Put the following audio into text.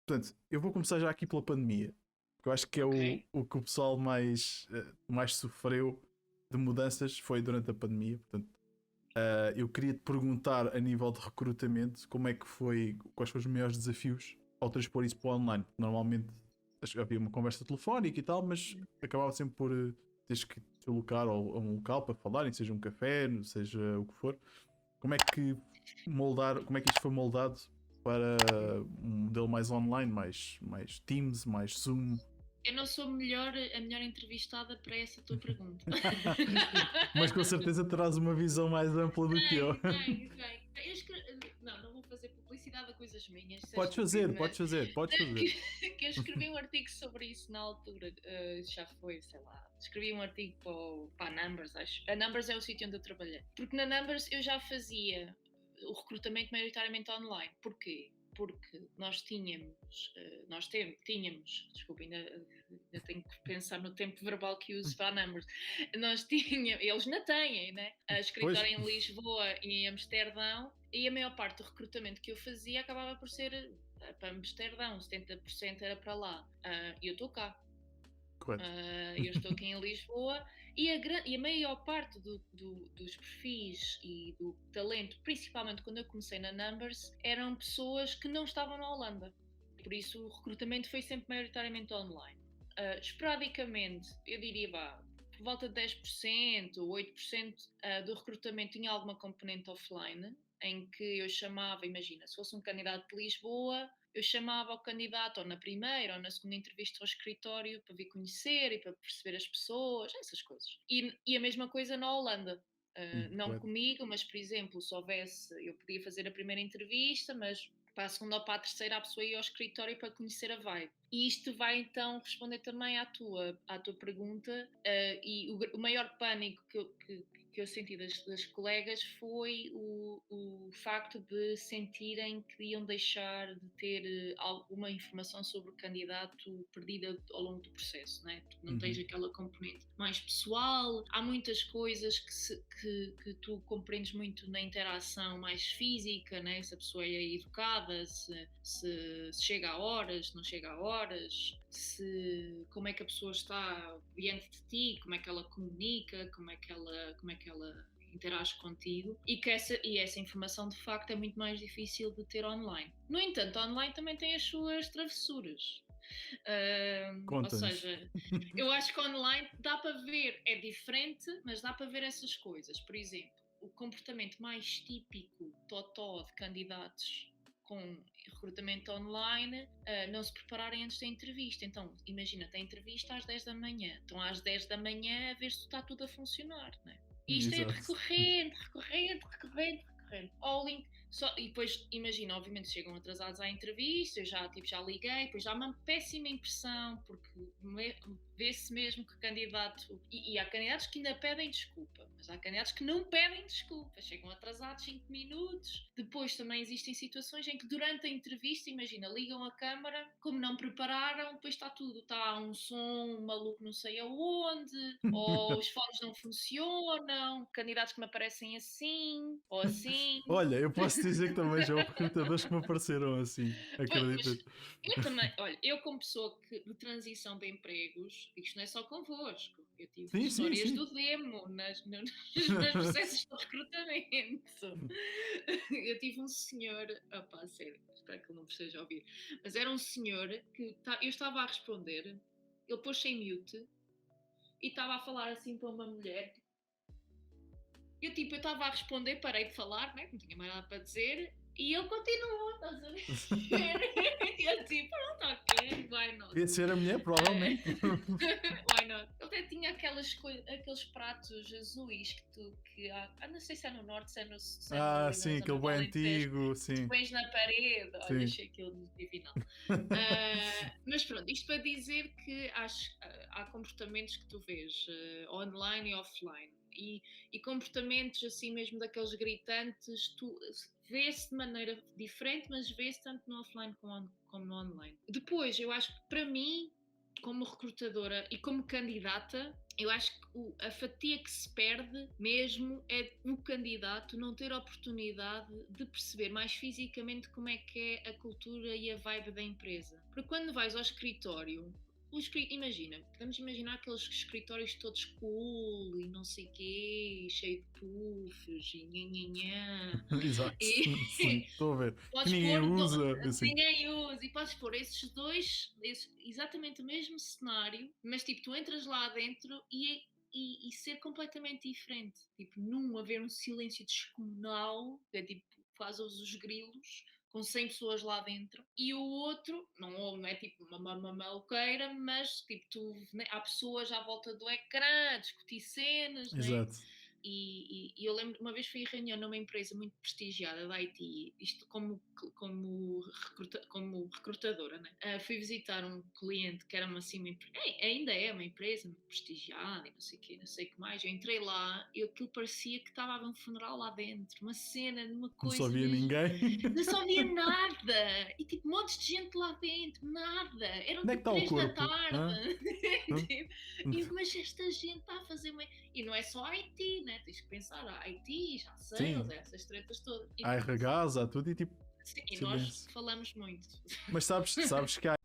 Portanto, eu vou começar já aqui pela pandemia, porque eu acho que é o que o pessoal mais sofreu de mudanças foi durante a pandemia. Portanto, eu queria te perguntar a nível de recrutamento como é que foi, quais foram os maiores desafios ao transpor isso para o online. Normalmente havia uma conversa telefónica e tal, mas acabava sempre por teres que te deslocar a um local para falarem, seja um café, seja o que for. Como é que isto foi moldado para um modelo mais online, mais Teams, mais Zoom? Eu não sou a melhor entrevistada para essa tua pergunta. Mas com certeza terás uma visão mais ampla do que eu. Tem. Não vou fazer publicidade a coisas minhas. Podes fazer. Que eu escrevi um artigo sobre isso na altura. Já foi, sei lá. Escrevi um artigo para a Numbers, acho. A Numbers é o sítio onde eu trabalhei. Porque na Numbers eu já fazia o recrutamento maioritariamente online. Porquê? Porque nós tínhamos, desculpa, ainda tenho que pensar no tempo verbal que uso para a Numbers. Eles ainda têm, né? A escritório em Lisboa e em Amsterdão, e a maior parte do recrutamento que eu fazia acabava por ser para Amsterdão, 70% era para lá. E eu estou cá. Eu estou aqui em Lisboa e a maior parte dos perfis e do talento, principalmente quando eu comecei na Numbers, eram pessoas que não estavam na Holanda. Por isso o recrutamento foi sempre maioritariamente online. Esporadicamente, eu diria, por volta de 10%, 8% do recrutamento tinha alguma componente offline, em que eu chamava, imagina, se fosse um candidato de Lisboa, eu chamava o candidato ou na primeira ou na segunda entrevista ao escritório para vir conhecer e para perceber as pessoas, essas coisas. E a mesma coisa na Holanda. Não comigo, mas por exemplo, se houvesse, eu podia fazer a primeira entrevista, mas para a segunda ou para a terceira a pessoa ia ao escritório para conhecer a vibe. E isto vai então responder também à tua pergunta, e o maior pânico que eu senti das colegas foi o facto de sentirem que iam deixar de ter alguma informação sobre o candidato perdida ao longo do processo, né? Porque não tens aquela componente mais pessoal, há muitas coisas que tu compreendes muito na interação mais física, né? Se a pessoa é educada, se chega a horas, se não chega a horas, como é que a pessoa está diante de ti, como é que ela comunica, como é que ela interage contigo, e essa informação de facto é muito mais difícil de ter online. No entanto, online também tem as suas travessuras. Ou seja, eu acho que online dá para ver, é diferente, mas dá para ver essas coisas. Por exemplo, o comportamento mais típico totó de candidatos com recrutamento online, não se prepararem antes da entrevista. Então, imagina, tem entrevista às 10 da manhã. Então, às 10 da manhã, a ver se está tudo a funcionar, né? E isto é recorrente. Ao link. E depois, imagina, obviamente chegam atrasados à entrevista, eu já liguei, depois já há uma péssima impressão, porque vê-se mesmo que o candidato... E há candidatos que ainda pedem desculpa, mas há candidatos que não pedem desculpa, chegam atrasados 5 minutos. Depois também existem situações em que durante a entrevista, imagina, ligam a câmara, como não prepararam, depois está um som maluco não sei aonde, ou os fones não funcionam, candidatos que me aparecem assim, ou assim. Olha, eu posso dizer que também já houve recrutadores que me apareceram assim, acreditas? Eu também, olha, eu como pessoa de transição de empregos, isto não é só convosco, eu tive histórias do demo nos processos de recrutamento. Eu tive um senhor, sério, espero que ele não me esteja a ouvir, mas era um senhor que eu estava a responder, ele pôs-se em mute e estava a falar assim para uma mulher. Eu estava a responder, parei de falar, né? Não tinha mais nada para dizer, e ele continuou, estás a ver? Eu pronto, ok, why not? Devia ser a mulher, provavelmente. Why not? Ele até tinha aqueles pratos azuis que não sei se é no norte, se é no sul. Sim, aquele bem antigo, sim. Tu pões na parede, olha, achei aquilo divinal. Mas pronto, isto para dizer que há comportamentos que tu vês online e offline. E comportamentos assim mesmo daqueles gritantes, vê-se de maneira diferente, mas vê-se tanto no offline como no online. Depois, eu acho que para mim, como recrutadora e como candidata, eu acho que a fatia que se perde mesmo é o candidato não ter a oportunidade de perceber mais fisicamente como é que é a cultura e a vibe da empresa. Porque quando vais ao escritório, imagina, podemos imaginar aqueles escritórios todos cool e não sei quê, cheio de puffs e nhanhanhã. Exato, E sim, estou a ver. Que podes ninguém pôr, usa, assim. ninguém usa, e podes pôr esses dois, exatamente o mesmo cenário, mas tipo, tu entras lá dentro e ser completamente diferente. Tipo, num haver um silêncio descomunal, que é tipo, quase os grilos, com 100 pessoas lá dentro, e o outro, não é tipo uma maluqueira, mas tipo, né, há pessoas à volta do ecrã a discutir cenas, né? Exato. E eu lembro, uma vez fui em reunião numa empresa muito prestigiada da IT, isto como recrutadora, né? Fui visitar um cliente que era assim, ainda é uma empresa muito prestigiada e não sei o quê, não sei o que mais. Eu entrei lá e aquilo parecia que estava a haver um funeral lá dentro, uma cena, uma Não só coisa via mesmo. ninguém. Não só via nada! E tipo, montes de gente lá dentro, nada! Eram Onde é que tipo está o 3 da corpo? Hã? tarde. Hã? Mas esta gente está a fazer uma. E não é só IT, né? Tens que pensar, a IT, já sales, Sim, essas tretas todas. E há pronto. RHs, há tudo e tipo, Sim, e nós silêncio. falamos muito. Mas sabes que há